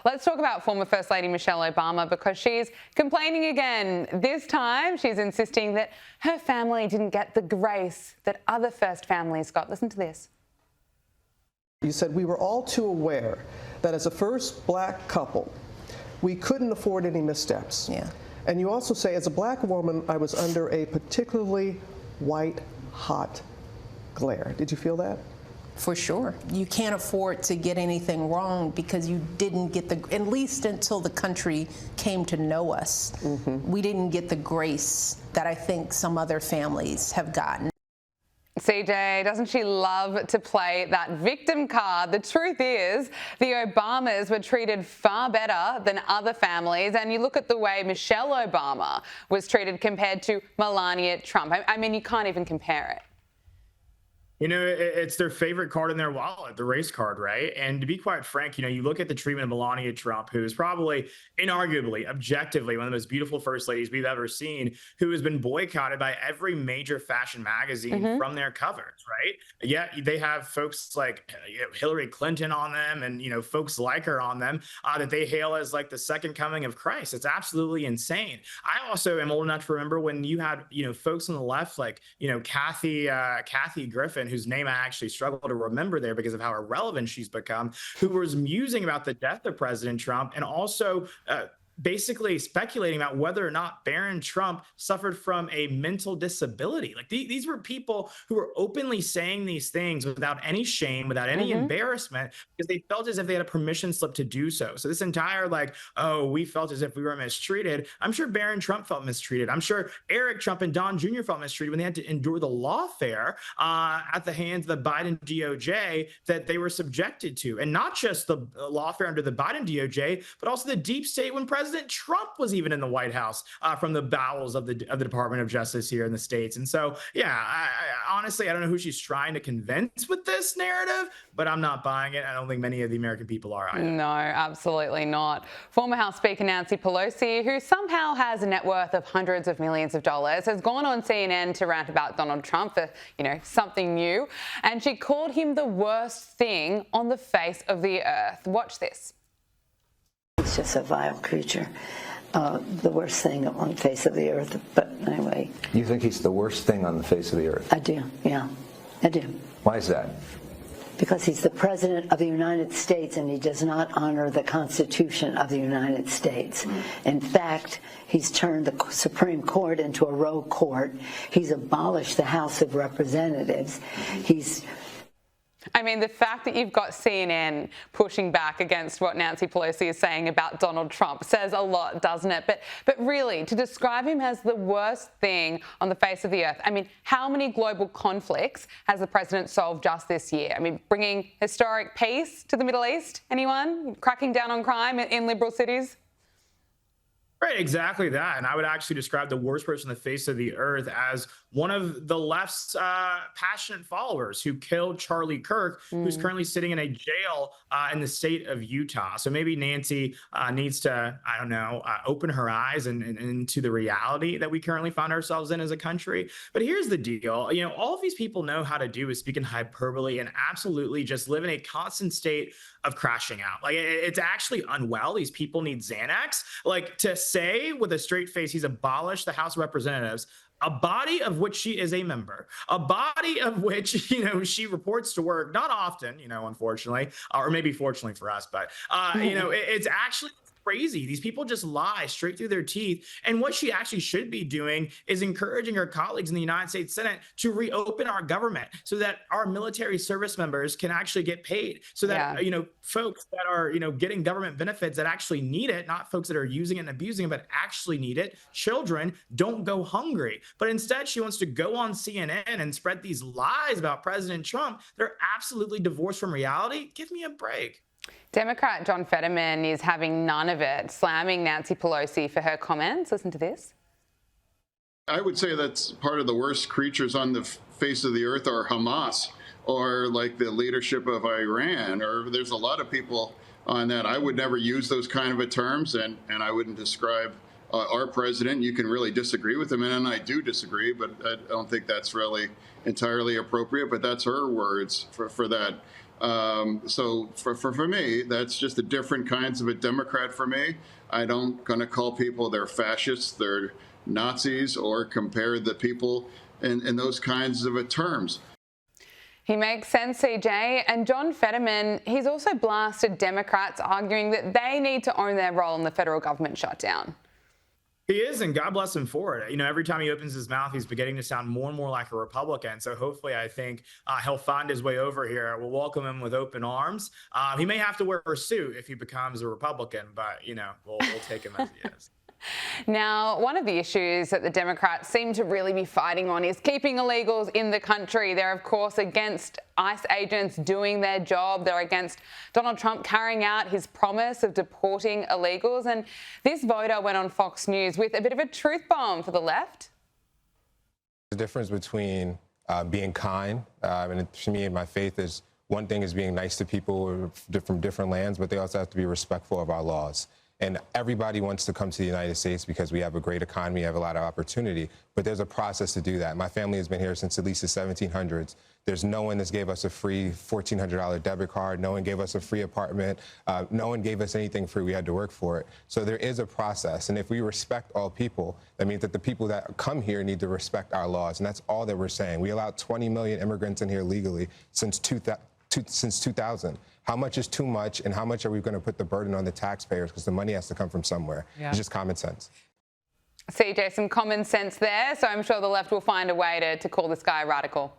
Let's talk about former First Lady Michelle Obama, because she's complaining again. This time, she's insisting that her family didn't get the grace that other first families got. Listen to this. You said we were all too aware that as a first black couple, we couldn't afford any missteps. Yeah. And you also say, as a black woman, I was under a particularly white hot glare. Did you feel that? For sure. You can't afford to get anything wrong because you didn't get at least until the country came to know us, we didn't get the grace that I think some other families have gotten. CJ, doesn't she love to play that victim card? The truth is, the Obamas were treated far better than other families. And you look at the way Michelle Obama was treated compared to Melania Trump. I mean, you can't even compare it. You know, it's their favorite card in their wallet, the race card, right? And to be quite frank, you look at the treatment of Melania Trump, who is probably, inarguably, objectively, one of the most beautiful first ladies we've ever seen, who has been boycotted by every major fashion magazine from their covers, right? Yet they have folks like Hillary Clinton on them and, folks like her on them that they hail as like the second coming of Christ. It's absolutely insane. I also am old enough to remember when you had, folks on the left like, Kathy Griffin, whose name I actually struggle to remember there because of how irrelevant she's become, who was musing about the death of President Trump and also basically speculating about whether or not Barron Trump suffered from a mental disability. Like these were people who were openly saying these things without any shame, without any embarrassment, because they felt as if they had a permission slip to do so. So this entire we felt as if we were mistreated. I'm sure Barron Trump felt mistreated. I'm sure Eric Trump and Don Jr. felt mistreated when they had to endure the lawfare at the hands of the Biden DOJ that they were subjected to. And not just the lawfare under the Biden DOJ, but also the deep state when President Trump was even in the White House from the bowels of the Department of Justice here in the States. And so, I honestly, I don't know who she's trying to convince with this narrative, but I'm not buying it. I don't think many of the American people are either. No, absolutely not. Former House Speaker Nancy Pelosi, who somehow has a net worth of hundreds of millions of dollars, has gone on CNN to rant about Donald Trump for, something new. And she called him the worst thing on the face of the earth. Watch this. He's just a vile creature, the worst thing on the face of the earth. But anyway. You think he's the worst thing on the face of the earth? I do, yeah, I do. Why is that? Because he's the President of the United States and he does not honor the Constitution of the United States. In fact, he's turned the Supreme Court into a rogue court. He's abolished the House of Representatives. The fact that you've got CNN pushing back against what Nancy Pelosi is saying about Donald Trump says a lot, doesn't it? But really, to describe him as the worst thing on the face of the earth, how many global conflicts has the president solved just this year? Bringing historic peace to the Middle East? Anyone? Cracking down on crime in liberal cities? Right, exactly that. And I would actually describe the worst person on the face of the earth as one of the left's passionate followers who killed Charlie Kirk, who's currently sitting in a jail in the state of Utah. So maybe Nancy needs to, open her eyes and into the reality that we currently find ourselves in as a country. But here's the deal. All of these people know how to do is speak in hyperbole and absolutely just live in a constant state of crashing out. It's actually unwell. These people need Xanax. To say with a straight face he's abolished the House of Representatives, a body of which she is a member, a body of which, she reports to work, not often, unfortunately, or maybe fortunately for us, but, it's actually crazy. These people just lie straight through their teeth. And what she actually should be doing is encouraging her colleagues in the United States Senate to reopen our government so that our military service members can actually get paid, so that, folks that are, getting government benefits that actually need it, not folks that are using it and abusing it, but actually need it, children don't go hungry. But instead, she wants to go on CNN and spread these lies about President Trump. They're absolutely divorced from reality. Give me a break. Democrat John Fetterman is having none of it, slamming Nancy Pelosi for her comments. Listen to this. I would say that's part of the worst creatures on the face of the earth are Hamas or like the leadership of Iran, or there's a lot of people on that. I would never use those kind of terms, and I wouldn't describe our president. You can really disagree with him, and I do disagree, but I don't think that's really entirely appropriate, but that's her words for that. So for me, that's just a different kinds of a Democrat for me. I don't going to call people they're fascists, they're Nazis, or compare the people in those kinds of terms. He makes sense, CJ. And John Fetterman, he's also blasted Democrats, arguing that they need to own their role in the federal government shutdown. He is, and God bless him for it. You know, every time he opens his mouth, he's beginning to sound more and more like a Republican. So hopefully, I think he'll find his way over here. We'll welcome him with open arms. He may have to wear a suit if he becomes a Republican, but, you know, we'll take him as he is. Now, one of the issues that the Democrats seem to really be fighting on is keeping illegals in the country. They're, of course, against ICE agents doing their job. They're against Donald Trump carrying out his promise of deporting illegals. And this voter went on Fox News with a bit of a truth bomb for the left. The difference between being kind, and to me, my faith is one thing is being nice to people from different lands, but they also have to be respectful of our laws. And everybody wants to come to the United States because we have a great economy, have a lot of opportunity, but there's a process to do that. My family has been here since at least the 1700s. There's no one that's gave us a free $1,400 debit card. No one gave us a free apartment. No one gave us anything free. We had to work for it. So there is a process. And if we respect all people, that means that the people that come here need to respect our laws. And that's all that we're saying. We allowed 20 million immigrants in here legally since 2000. How much is too much, and how much are we going to put the burden on the taxpayers, because the money has to come from somewhere? Yeah. It's just common sense. CJ, some common sense there, so I'm sure the left will find a way to call this guy radical.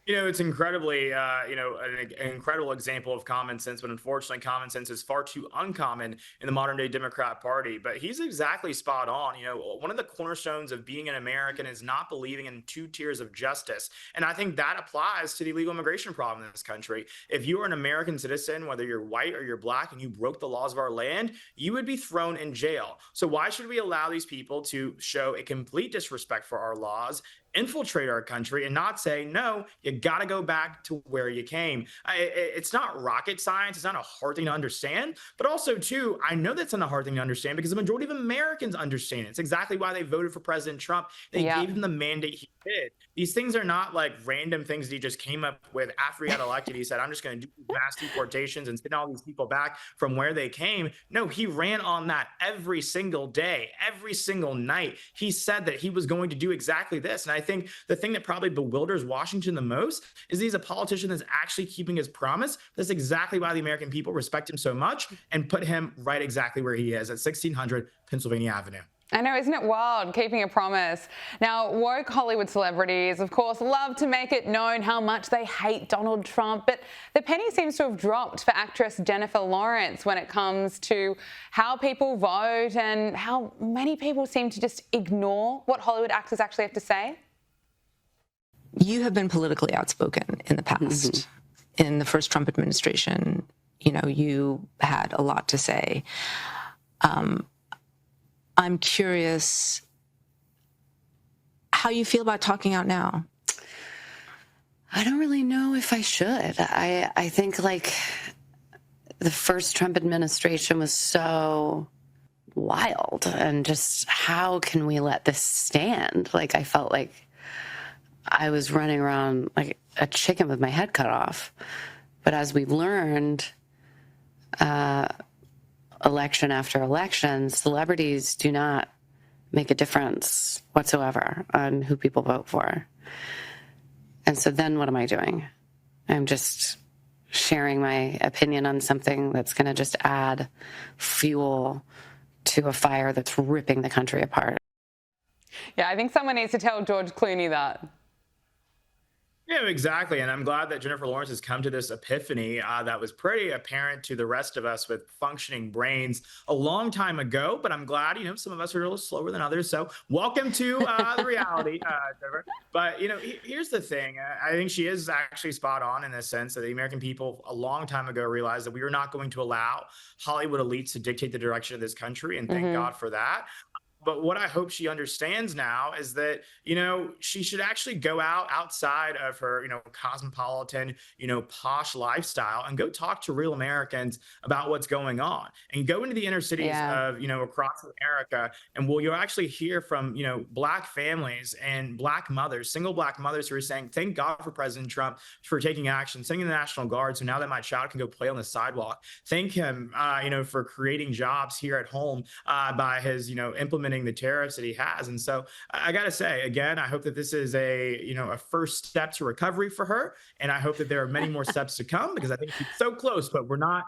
You know, it's incredibly, an incredible example of common sense, but unfortunately, common sense is far too uncommon in the modern day Democrat Party. But he's exactly spot on. You know, one of the cornerstones of being an American is not believing in two tiers of justice. And I think that applies to the illegal immigration problem in this country. If you are an American citizen, whether you're white or you're black, and you broke the laws of our land, you would be thrown in jail. So why should we allow these people to show a complete disrespect for our laws, infiltrate our country, and not say, no, you got to go back to where you came? It's not rocket science. It's not a hard thing to understand. But also, too, I know that's not a hard thing to understand because the majority of Americans understand it. It's exactly why they voted for President Trump. They gave him the mandate he did. These things are not like random things that he just came up with after he got elected. He said, I'm just going to do mass deportations and send all these people back from where they came. No, he ran on that every single day, every single night. He said that he was going to do exactly this. And I think the thing that probably bewilders Washington the most is he's a politician that's actually keeping his promise. That's exactly why the American people respect him so much and put him right exactly where he is at 1600 Pennsylvania Avenue. I know, isn't it wild, keeping a promise? Now, woke Hollywood celebrities, of course, love to make it known how much they hate Donald Trump, but the penny seems to have dropped for actress Jennifer Lawrence when it comes to how people vote and how many people seem to just ignore what Hollywood actors actually have to say. You have been politically outspoken in the past. Mm-hmm. In the first Trump administration, you know, you had a lot to say. I'm curious how you feel about talking out now. I don't really know if I should. I think like the first Trump administration was so wild, and just how can we let this stand? Like I felt like I was running around like a chicken with my head cut off. But as we've learned, election after election, celebrities do not make a difference whatsoever on who people vote for. And so then what am I doing? I'm just sharing my opinion on something that's going to just add fuel to a fire that's ripping the country apart. Yeah, I think someone needs to tell George Clooney that. Yeah, exactly. And I'm glad that Jennifer Lawrence has come to this epiphany that was pretty apparent to the rest of us with functioning brains a long time ago. But I'm glad, you know, some of us are a little slower than others. So welcome to the reality, Jennifer. But, you know, here's the thing. I think she is actually spot on in the sense that the American people a long time ago realized that we were not going to allow Hollywood elites to dictate the direction of this country. And thank God for that. But what I hope she understands now is that, she should actually go outside of her, cosmopolitan, posh lifestyle and go talk to real Americans about what's going on and go into the inner cities of, across America. And you'll actually hear from, Black families and Black mothers, single Black mothers who are saying, thank God for President Trump for taking action, sending the National Guard. So now that my child can go play on the sidewalk, thank him, for creating jobs here at home by his, implementing the tariffs that he has. And so I got to say, again, I hope that this is a first step to recovery for her. And I hope that there are many more steps to come, because I think she's so close, but we're not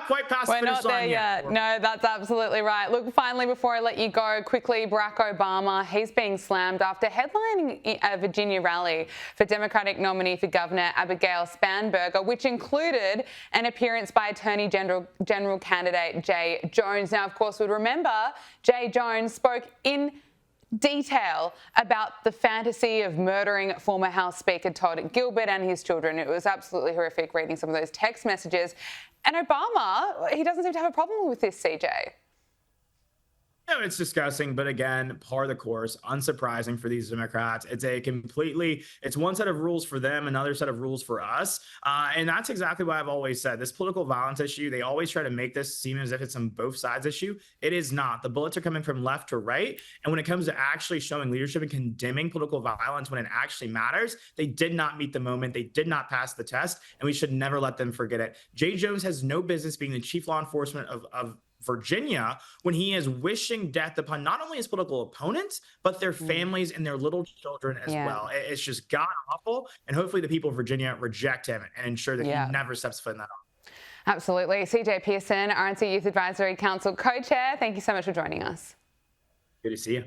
quite past the We're finish not there line yet. No, that's absolutely right. Look, finally, before I let you go, quickly, Barack Obama, he's being slammed after headlining a Virginia rally for Democratic nominee for governor Abigail Spanberger, which included an appearance by Attorney General candidate Jay Jones. Now, of course, we remember Jay Jones spoke in detail about the fantasy of murdering former House Speaker Todd Gilbert and his children. It was absolutely horrific reading some of those text messages. And Obama, he doesn't seem to have a problem with this, CJ. No, it's disgusting, but again, par the course, unsurprising for these Democrats. It's one set of rules for them, another set of rules for us. And that's exactly what I've always said. This political violence issue, they always try to make this seem as if it's on both sides issue. It is not. The bullets are coming from left to right. And when it comes to actually showing leadership and condemning political violence when it actually matters, they did not meet the moment. They did not pass the test, and we should never let them forget it. Jay Jones has no business being the chief law enforcement of Virginia when he is wishing death upon not only his political opponents, but their families and their little children as well. It's just god awful. And hopefully the people of Virginia reject him and ensure that he never steps foot in that office. Absolutely. CJ Pearson, RNC Youth Advisory Council co-chair, thank you so much for joining us. Good to see you.